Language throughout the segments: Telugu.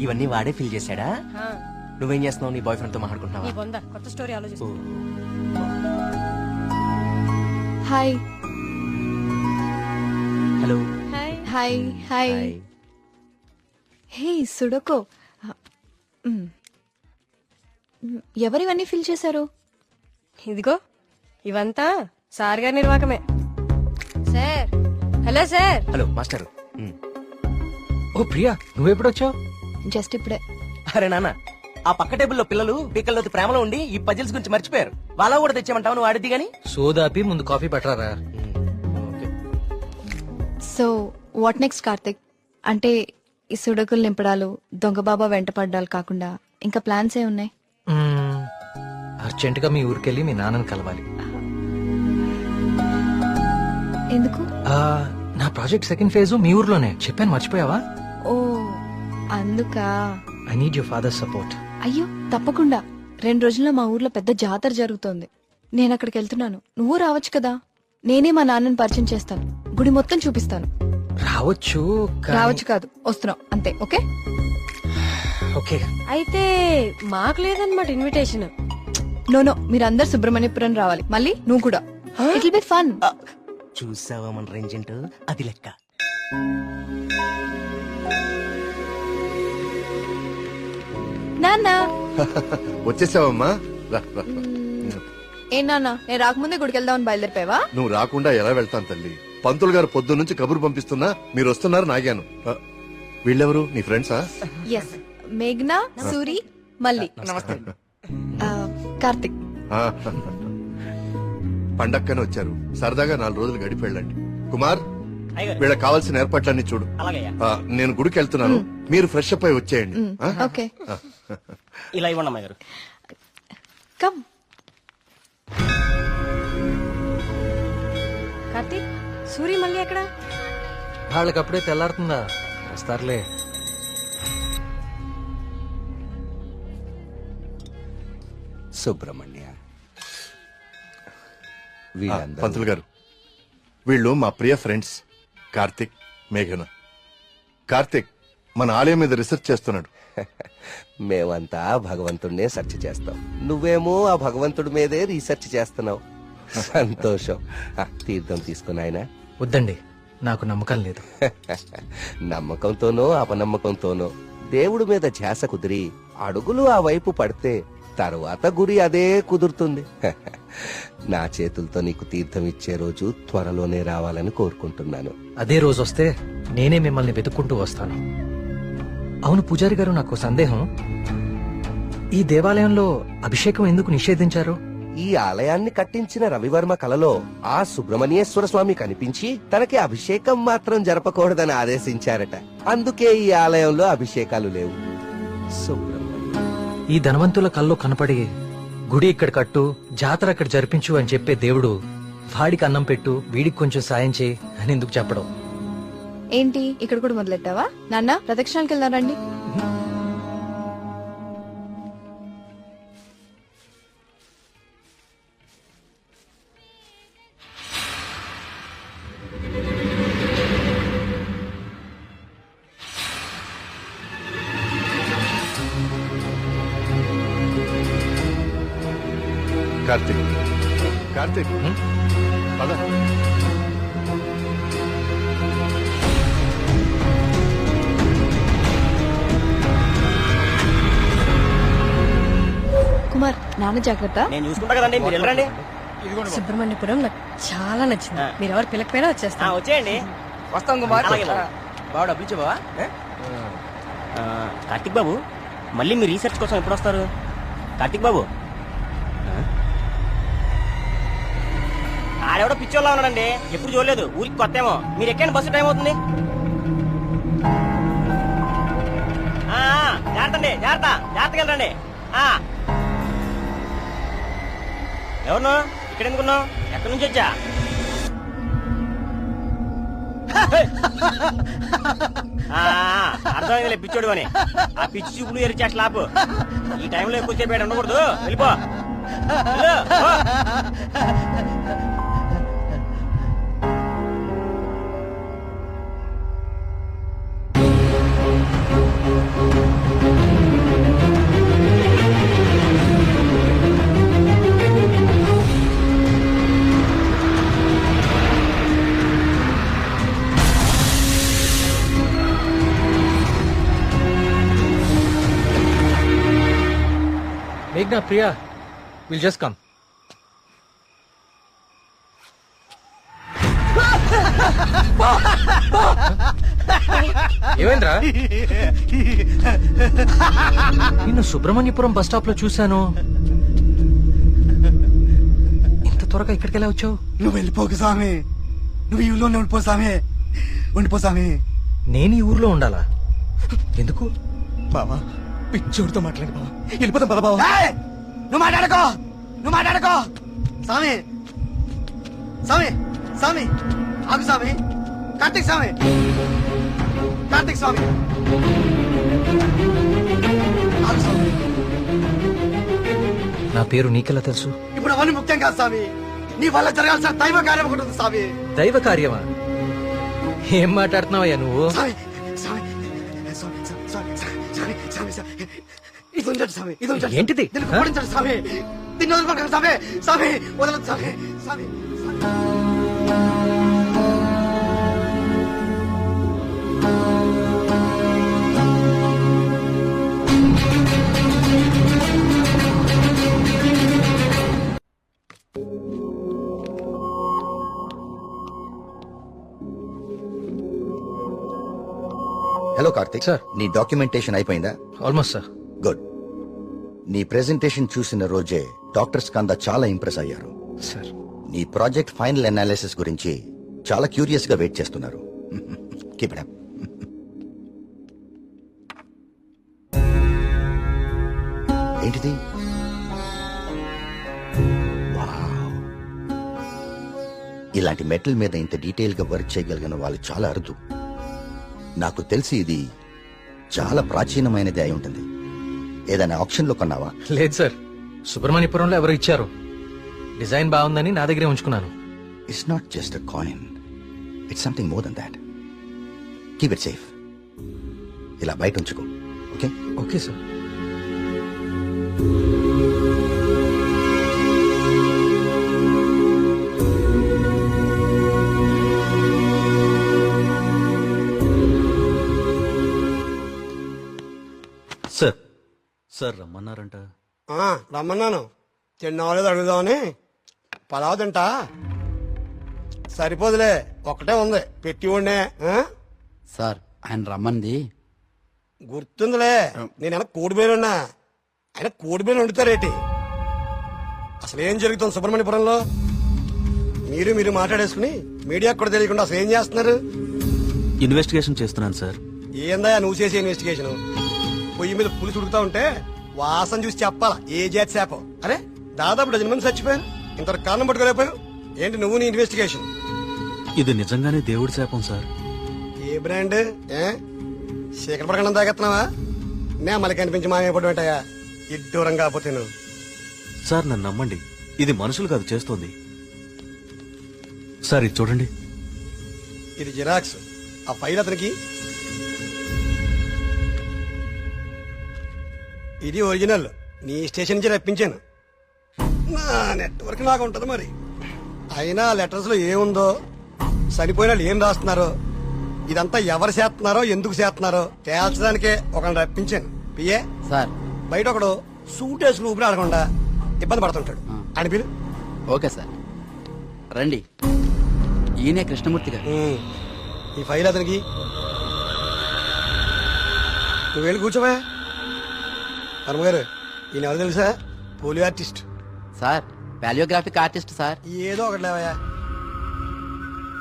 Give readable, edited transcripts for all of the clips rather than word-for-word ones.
ఇవన్నీ వాడే ఫిల్ చేశాడా? నువ్వేం చేస్తున్నావు? నీ బాయ్ ఫ్రెండ్ తో మాట్లాడుకుంటున్నావా? కొత్త స్టోరీ ఆలోచిస్తా. Hi hello. Hi hi. Hey సుడకో, ఎవరివన్నీ ఫిల్ చేశారు? ఇదిగో ఇవంతా సార్ గారి నిర్వాకమే. Sir. Hello sir. Hello master. ఓ ప్రియా, నువ్వెప్పుడొచ్చావు? జస్ట్ ఇప్పుడే. అరే నాన్న, ఆ పక్క టేబుల్లో పిల్లలు పీకల్లోతి ప్రేమలో ఉండి ఈ పజిల్స్ గురించి మర్చిపోయారు. వాళ్ళ కూడా తెచ్చామంటావు, నువ్వు ఆడిద్ది గాని. సోదాపి ముందు కాఫీ పట్టరారా. So what next Karthik? అంటే ఈ సుడకులు నింపడాలు, దొంగ బాబా వెంట పడ్డాలు కాకుండా ఇంకా ప్లాన్స్ ఏ ఉన్నాయి? అర్జెంట్ గా మీ ఊరికెళ్ళి మీ నాన్నని కలవాలి. ఎందుకు? నా ప్రాజెక్ట్ సెకండ్ ఫేజ్ మీ ఊర్లోనే, చెప్పాను మర్చిపోయావా? ఓ అందుకా. I need your father support. అయ్యో తప్పకుండా. 2 రోజుల్లో మా ఊర్లో పెద్ద జాతర జరుగుతోంది. నేను అక్కడికి వెళ్తున్నాను. నువ్వు రావచ్చు కదా. నేనే మా నాన్నని పరిచయం చేస్తాను, గుడి మొత్తం చూపిస్తాను. రావచ్చు రావచ్చు కాదు, వస్తున్నావు అంతే. Okay okay. అయితే మాకు లేదన్నమాట ఇన్విటేషన్. నో మీరందరు సుబ్రహ్మణ్యపురం రావాలి. మళ్ళీ నువ్వు కూడా. It will be fun. చూసావా మన రేంజ్ ఏంటో? అది లెక్క. నాన్న వచ్చేసావమ్మా. ఏ నాన్న, నేను రాకముందే గుడికి వెళ్దామని బయలుదేరిపోయావా? నువ్వు రాకుండా ఎలా వెళ్తాను తల్లి. పంతులు గారు పొద్దు నుంచి కబురు పంపిస్తున్నా మీరు వస్తున్నారు నాగాను. వీళ్ళెవరు నీ ఫ్రెండ్సా? ఎస్, మేఘ్నా, సూరి, మల్లి. నమస్తే. కార్తిక్. పండక్కనే వచ్చారు. సరదాగా 4 రోజులు గడిపి వెళ్ళండి. కుమార్, వీళ్ళకి కావాల్సిన ఏర్పాట్లన్నీ చూడు. నేను గుడికి వెళ్తున్నాను, మీరు ఫ్రెష్ అప్ అయి వచ్చేయండి. ఓకే, ఇలా ఇవ్వండి అమ్మాయి గారు. కమ్. కార్తీక్, సూరి మళ్ళీ ఎక్కడ? వాళ్ళకి అప్పుడే తెల్లారుతుందా? వస్తారులే. సుబ్రహ్మణ్య, పంతులు గారు, వీళ్ళు మా ప్రియ ఫ్రెండ్స్ కార్తిక్, మేఘన. కార్తిక్ మన ఆలయం మీద రీసెర్చ్ చేస్తున్నాడు. మేమంతా భగవంతుడినే సెర్చ్ చేస్తాం, నువ్వేమో ఆ భగవంతుడి మీదే రీసెర్చ్ చేస్తున్నావు. సంతోషం. తీర్థం తీసుకుని ఆయన. వద్దండి, నాకు నమ్మకం లేదు. నమ్మకంతోనో అపనమ్మకంతోనో దేవుడి మీద ధ్యాస కుదిరి అడుగులు ఆ వైపు పడితే తరువాత గురి అదే కుదురుతుంది. నా చేతులతో నీకు తీర్థం ఇచ్చే రోజు త్వరలోనే రావాలని కోరుకుంటున్నాను. అదే రోజు వస్తే నేనే మిమ్మల్ని వెతుక్కుంటూ వస్తాను. అవును పూజారి గారు, నాకు సందేహం. ఈ దేవాలయంలో అభిషేకం ఎందుకు నిషేధించారు? ఈ ఆలయాన్ని కట్టించిన రవివర్మ కలలో ఆ సుబ్రహ్మణ్యేశ్వర స్వామి కనిపించి తనకి అభిషేకం మాత్రం జరపకూడదని ఆదేశించారట. అందుకే ఈ ఆలయంలో అభిషేకాలు లేవు. ఈ ధనవంతుల కల్లో కనపడి గుడి ఇక్కడ కట్టు, జాతర అక్కడ జరిపించు అని చెప్పే దేవుడు వాడికి అన్నం పెట్టు, వీడికి కొంచెం సాయం చేయి అని ఎందుకు చెప్పడం? ఏంటి ఇక్కడ కూడా మొదలెట్టావా? నాన్న ప్రదక్షిణాలకు వెళ్దాం రండి. కార్తిక్, కార్తిక్ పద. కుమార్, నాన్న జాగ్రత్త. నేను చూసుకుంటా కదండి, మీరు వెళ్ళండి. సుబ్రహ్మణ్యపురం నాకు చాలా నచ్చింది. మీరు ఎవరు పిల్లకపోయినా వచ్చేస్తా. వచ్చేయండి. వస్తాం కుమార్. బాబు డబ్బులు ఇచ్చే బావా. కార్తిక్ బాబు, మళ్ళీ మీ రీసెర్చ్ కోసం ఎప్పుడు వస్తారు? కార్తిక్ బాబు, ఆడెవడో పిచ్చోళ్ళ ఉన్నాడండి, ఎప్పుడు చూడలేదు. ఊరికి కొత్త ఏమో. మీరు ఎక్కండి, బస్సు టైం అవుతుంది. జాగ్రత్త అండి, జాగ్రత్త, జాగ్రత్తగా వెళ్ళండి. ఎవరు ఇక్కడ ఎందుకున్నావు? ఎక్కడి నుంచి వచ్చా? అర్థమైందిలే పిచ్చోడు అని. ఆ పిచ్చి చూపులు ఎరిచి అట్లా ఆపు. ఈ టైంలో ఎక్కువ సేపు ఉండకూడదు. వెళ్ళిపో. మేఘ్నా ప్రియా విల్ జస్ట్ కమ్. ఏమైందిరా? నిన్ను సుబ్రహ్మణ్యపురం బస్ స్టాప్ లో చూశాను. ఇంత త్వరగా ఇక్కడికి ఎలా వచ్చావు? నువ్వు వెళ్ళిపోకు స్వామి, నువ్వు ఈ ఊళ్ళోనే ఉండిపో స్వామి, ఉండిపో స్వామి. నేను ఈ ఊర్లో ఉండాలా? ఎందుకు? బావా పిచ్చోడితో మాట్లాడి బావా, వెళ్ళిపోతాం పద బావా. నువ్వు మాట్లాడుకో, నువ్వు మాట్లాడుకో స్వామి. స్వామి స్వామి ఆగు స్వామి. కార్తీక్ స్వామి, కార్తీక్ స్వామి ఆగు స్వామి. నా పేరు నీకెలా తెలుసు? ఇప్పుడు అవన్నీ ముఖ్యం కాదు స్వామి, నీ వల్ల జరగాల్సిన దైవ కార్యం ఒకటి ఉంది స్వామి. దైవ కార్యమా? ఏం మాట్లాడుతున్నావయ్యా నువ్వు? స్వామి స్వామి స్వామి స్వామి స్వామి స్వామి స్వామి ఇది ఉంచండి స్వామి, ఇది ఉంచండి. ఏంటిది? దీనికి ఓడించండి స్వామి, దీన్ని వదలకండి స్వామి. స్వామి వదలదు స్వామి, స్వామి హలో కార్తిక్, సార్. నీ డాక్యుమెంటేషన్ అయిపోయిందా? Almost sir. గుడ్. నీ ప్రెజెంటేషన్ చూసిన రోజే డాక్టర్స్ కందా చాలా ఇంప్రెస్ అయ్యారు. సార్ నీ ప్రాజెక్ట్ ఫైనల్ అనాలిసిస్ గురించి చాలా క్యూరియస్ గా వెయిట్ చేస్తున్నారు. Keep it up. ఏంటిది? వావ్. ఇలాంటి మెటల్ మీద ఇంత డీటెయిల్ గా వర్క్ చేయగలిగిన వాళ్ళు చాలా అరుదు. నాకు తెలిసి ఇది చాలా ప్రాచీనమైనది అయి ఉంటుంది. ఏదైనా ఆప్షన్ లో కొన్నావా? లేదు సార్, సుబ్రహ్మణ్యపురంలో ఎవరు ఇచ్చారు. డిజైన్ బాగుందని నా దగ్గరే ఉంచుకున్నాను. It's not just a coin, it's something more than that. Keep it safe. ఇలా బయట ఉంచుకో. Okay? Okay sir. Sir sir రమ్మన్నారంట. రమ్మన్నాను, తిన్నావాలేదు అడుగుదామని. పలావ్ తింటా సరిపోదులే, ఒకటే ఉంది పెట్టి ఉండే. సార్ ఆయన రమ్మంది గుర్తుందిలే, నేను కోడిబేలున్నా, ఆయన కోడిబేలు వండుతారేటి. అసలు ఏం జరుగుతుంది సుబ్రహ్మణ్యపురంలో? మీరు మాట్లాడేసుకుని మీడియాకు కూడా తెలియకుండా అసలు ఏం చేస్తున్నారు? ఇన్వెస్టిగేషన్ చేస్తున్నాను సార్. ఏందా నువ్వు చేసే ఇన్వెస్టిగేషన్? పొయ్యి మీద పులుసు ఉడుకుతా ఉంటే వాసన చూసి చెప్పాలా ఏ జాతి శాపో? అరే దాదాపు డజన్ మంది చచ్చిపోయారు, ఇంతవరకు కారణం పట్టుకోలేకపోయావు ఏంటి నువ్వు నీ ఇన్వెస్టిగేషన్? ఇది నిజంగానే దేవుడి శాపం సార్. ఏ బ్రాండ్? శేఖర పడకుండా తాగెత్తున్నావా? నే మళ్ళీ కనిపించి మాయపడి ఉంటాయా ఇడ్డూరం కాకపోతే నువ్వు. సార్ నన్ను నమ్మండి, ఇది మనుషులు కాదు చేస్తోంది. సార్ ఇది చూడండి. ఇది జిరాక్స్. ఆ ఫైల్ అతనికి. ఇది ఒరిజినల్, నీ స్టేషన్ నుంచి రప్పించాను. నా నెట్వర్క్ నాకు ఉంటది మరి. అయినా లెటర్స్ లో ఏముందో, చనిపోయిన వాళ్ళు ఏం రాస్తున్నారో, ఇదంతా ఎవరు చేస్తున్నారో ఎందుకు చేస్తున్నారో తేల్చడానికే ఒకరిని రప్పించాను. PA sir. బయట ఒకడు సూట్ వేసుకుని ఊపిరి ఆడకుండా ఇబ్బంది పడుతుంటాడు, అని పిలు. ఓకే సార్ రండి. ఈయనే కృష్ణమూర్తి గారు. ఈ ఫైల్ అతనికి. నువ్వు వెళ్ళి కూర్చోవా. వర్మ గారు, ఈయన ఎవరు తెలుసా? Polio artist sir. Palaeographic artist sir. ఏదో ఒకటి లేవయ్యా.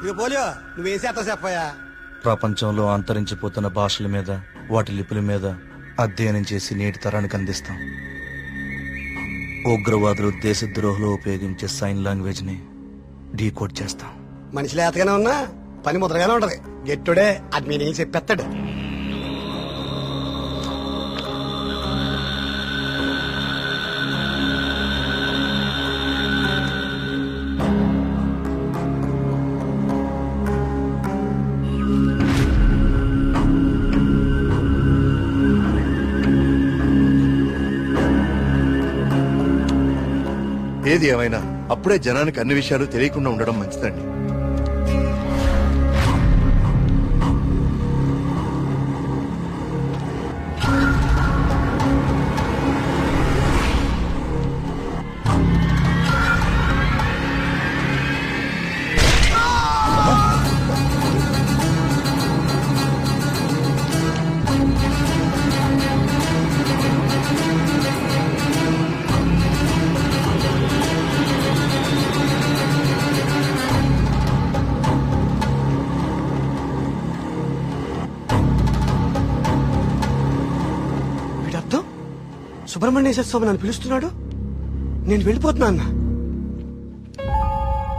ఇక పోలియో నువ్వేసి అత్త చెప్పాయా. ప్రపంచంలో అంతరించిపోతున్న భాషల మీద, వాటి లిపుల మీద అధ్యయనం చేసి నేటి తరానికి అందిస్తాం. ఉగ్రవాదులు, దేశద్రోహులు ఉపయోగించే సైన్ లాంగ్వేజ్ ని డీకోడ్ చేస్తాం. మనిషి లేతగానే ఉన్నా పని ముద్రగానే ఉంటది. గెట్టుడే అది మీనింగ్ చెప్పేస్తాడు. ఏది ఏమైనా అప్పుడే జనానికి అన్ని విషయాలు తెలియకుండా ఉండడం మంచిదండి. సుబ్రహ్మణ్యేశ్వర స్వామి నన్ను పిలుస్తున్నాడు. నేను వెళ్ళిపోతున్నా అన్న.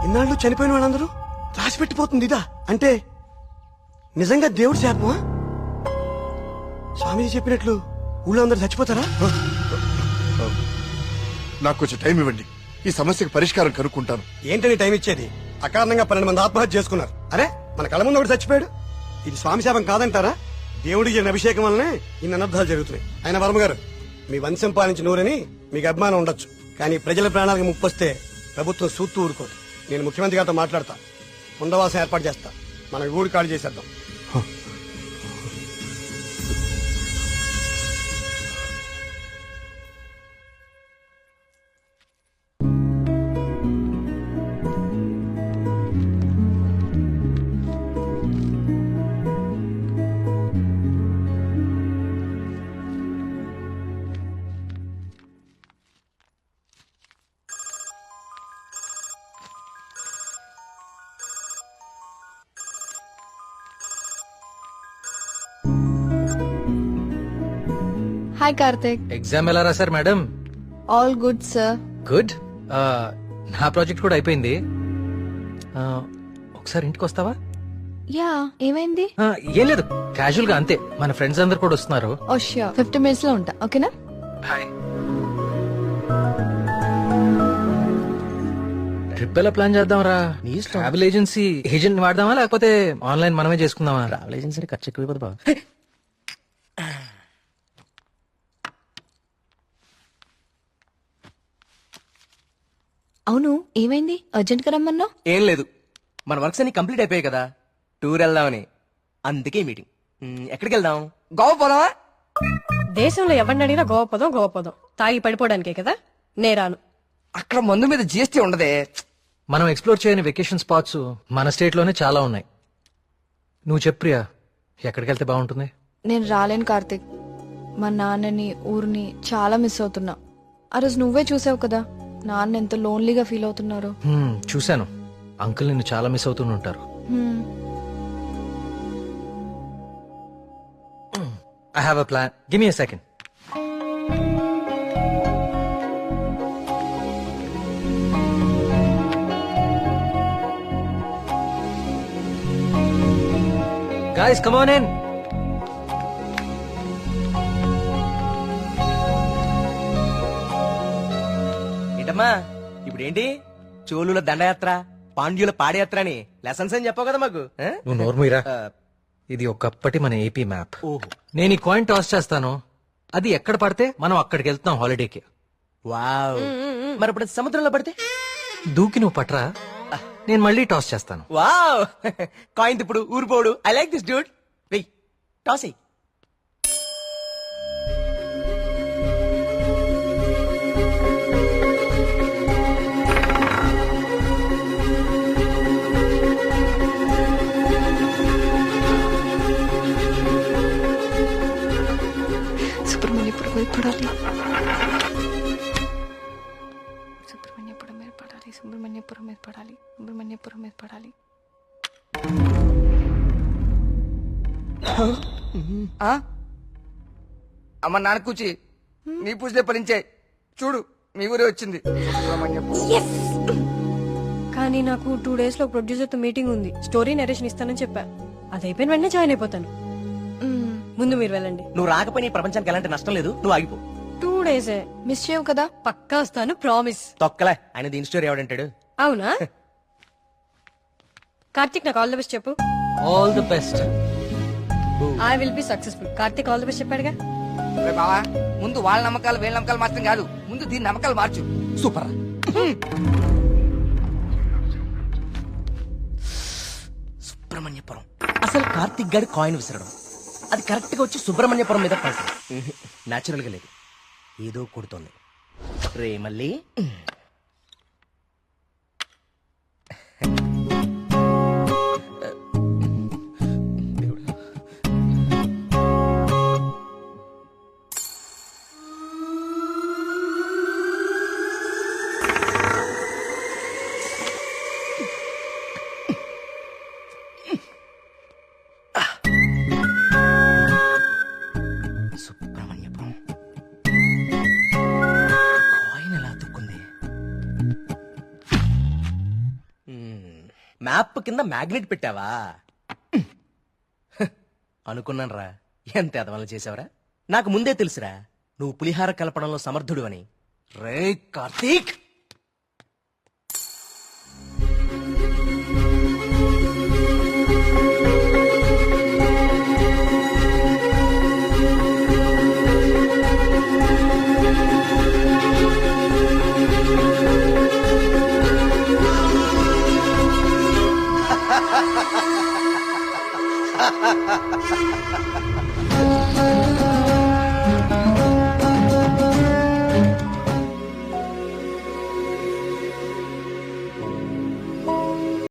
ఇన్నాళ్ళు చనిపోయిన వాళ్ళందరూ రాసి పెట్టిపోతుంది ఇదా అంటే నిజంగా దేవుడి శాపమా? స్వామీజీ చెప్పినట్లు ఊళ్ళో అందరు చచ్చిపోతారా? నాకు కొంచెం టైం ఇవ్వండి, ఈ సమస్యకు పరిష్కారం కనుక్కుంటాను. ఏంటని టైం ఇచ్చేది? అకారణంగా 12 మంది ఆత్మహత్య చేసుకున్నారు. అరే మన కళ్ళ ముందు ఒకటి చచ్చిపోయాడు. ఇది స్వామి శాపం కాదంటారా? దేవుడికి జరిగిన అభిషేకం వల్లనే ఇన్ని అనర్థాలు జరుగుతున్నాయి. ఆయన వర్మ గారు, మీ వంశం పాలించి నూరని మీకు అభిమానం ఉండొచ్చు, కానీ ప్రజల ప్రాణాలకు ముప్పు వస్తే ప్రభుత్వం సూత్తూ ఊరుకోదు. నేను ముఖ్యమంత్రి గారితో మాట్లాడతా, పునరావాసం ఏర్పాటు చేస్తా. మన ఊరు ఖాళీ చేసేద్దాం. హాయ్ కార్తిక్. ఎగ్జామ్ ఎలా రాశారు madam? All good sir. Good. నా ప్రాజెక్ట్ కూడా అయిపోయింది. ఒకసారి ఇంటికి వస్తావా? యా, ఏమైంది? ఏం లేదు, క్యాజువల్ గా అంతే. మన ఫ్రెండ్స్ అందరు కూడా వస్తున్నారు. ఓ ష్యూర్, 50 minutes లో ఉంటా. ఓకేనా? హాయ్. ట్రిప్ ఎలా ప్లాన్ చేద్దాం రా? ట్రావెల్ ఏజెన్సీ ఏజెంట్ వాడదామా లేకపోతే ఆన్లైన్ మనమే చేసుకుందామా? ట్రావెల్ ఏజెన్సీ ఖర్చు ఎక్కువ బాబు. అవును, ఏమైంది? అర్జెంట్ గా రమ్మన్నా? ఏం లేదు, మన వర్క్స్ అన్ని కంప్లీట్ అయిపోయాయి కదా, టూర్ వెళ్దామని. అందుకే మీటింగ్. ఎక్కడికి వెళ్దాం? గోవా పోదామా? దేశంలో ఎవరిని అడిగినా గోవా పోదాం. తాగి పడిపోవడానికే కదా. నేరాను. అక్కడ మందు మీద జిఎస్టీ ఉండదే. మనం ఎక్స్ప్లోర్ చేయని వెకేషన్ స్పాట్స్ మన స్టేట్ లోనే చాలా ఉన్నాయి. నువ్వు చెప్పు ప్రియా, ఎక్కడికి వెళ్తే బాగుంటుంది? నేను రాలేను కార్తిక్. మా నాన్నని, ఊరిని చాలా మిస్ అవుతున్నా. ఆ రోజు నువ్వే చూసావు కదా నాన్న ఎంత లోన్లీగా ఫీల్ అవుతున్నారు. చూశాను. అంకుల్ నిన్ను చాలా మిస్ అవుతూనే ఉంటారు. I have a plan. Give me a second. Guys, come on in. ఏంటమ్మా ఇప్పుడేంటి? చోళుల దండయాత్ర, పాండ్యుల పాదయాత్ర అని లెసన్స్ అని చెప్పావు కదా మాకు. నువ్వు నోర్మీరా. ఇది ఒకప్పటి మన ఏపీ మ్యాప్. ఓహో. నేను ఈ కాయిన్ టాస్ చేస్తాను, అది ఎక్కడ పడితే మనం అక్కడికి వెళ్తాం హాలిడేకి. వావ్. మరి ఇప్పుడు సముద్రంలో పడితే? దూకి నువ్వు పట్రా, నేను మళ్ళీ టాస్ చేస్తాను. వావ్. కాయిన్ ఇప్పుడు ఊరిపోడు. I like this dude. వెయ్, టాస్ అయ్యి. సుబ్రహ్మణ్యపురం మీద పడాలి. సుబ్రహ్మణ్యపురం మీద పడాలి. సుబ్రహ్మణ్యపురం మీద పడాలి. సుబ్రహ్మణ్యపురం మీద పడాలి. అమ్మ నాన్న కూచి నీ పూజలే ఫలించే. చూడు మీ ఊరే వచ్చింది. కానీ నాకు 2 days లో ప్రొడ్యూసర్ తో మీటింగ్ ఉంది. స్టోరీ నరేషన్ ఇస్తానని చెప్పా. అది అయిపోయిన వెంటనే జాయిన్ అయిపోతాను. ముందు మీరు వెళ్ళండి. నువ్వు రాకపోయినా ఈ ప్రపంచానికి ఎలాంటి నష్టం లేదు. నువ్వు ఆగిపో. 2 days మిస్ చేయవు కదా? పక్కా వస్తాను, ప్రామిస్. తొక్కలే, ఆయన దీని స్టోరీ ఎవడంటాడు? అవునా? కార్తిక్ నాకు ఆల్ ది బెస్ట్ చెప్పు. All the best. I will be successful. Karthik all the best చెప్పాడుగా. బావా, ముందు వాళ్ళ నమ్మకాలు వీళ్ళ నమ్మకాలు మాత్రం కాదు, ముందు దీని నమ్మకాలు మార్చు. సూపర్. సుబ్రహ్మణ్యపురం. అసలు కార్తిక్ గారి కాయిన్ విసరడం, అది కరెక్ట్ గా వచ్చి సుబ్రహ్మణ్యపురం మీద పడుతుంది. నాచురల్ గా లేదు, ఏదో కొడుతోంది. రే మళ్ళీ సుబ్రహ్మణ్యపురం. మ్యాప్ కింద మ్యాగ్నెట్ పెట్టావా అనుకున్నాను రా, ఎంత ఎదవలు చేసావురా. నాకు ముందే తెలుసురా నువ్వు పులిహార కలపడంలో సమర్థుడు అని. రే కార్తీక్,